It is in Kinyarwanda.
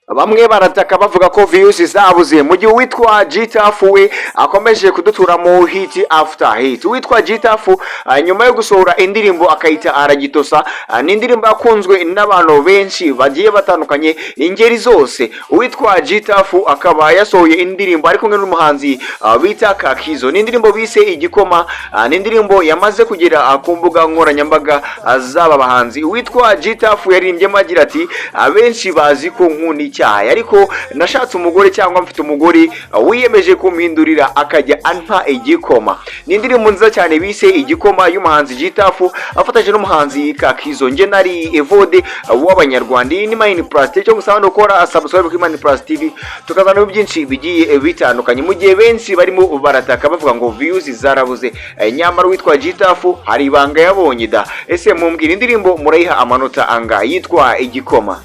bamwe barataka bavuga ko views zabuze mu gihe witwa Gitaf we akomeje kudutura mu hit after hit. Witwa Gitaf nyuma yo gusohora indirimbo akayita aragitosa, ni indirimbo yakunzwe n'abantu benshi bagiye batandukanye ingeri zose. Witwa Gitaf akaba yasohoye indirimbo ari kumwe n'umuhanzi bita Kakizo, ni indirimbo bise igikoma, ni indirimbo yamaze kugera ku mbuga nkoranyambaga z'aba bahanzi. Witwa Gitaf yarimbyemo agira ati abenshi bazi ko nkuni cyaha, ariko nashatse umugore cyangwa mfite umugore wiyemeje kumpindurira akajya anpa igikoma. Ni indirimbo nziza cyane bise igikoma y'umuhanzi Gitaf afatanyije n'umuhanzi Kakizo. Nge nari Evode w'abanyarwanda. Iyi ni Mine Plus TV, cyo gusaba no gukora subscribe kuri Mine Plus TV tukazana byinshi bigiye bitandukanye, mu gihe benshi barimo barataka bavuga ngo views zarabuze. Nyamara witwa Gitaf hari ibanga yabonye da. Ese mumbwira indirimbo murayiha amanota anga yitwa igikoma?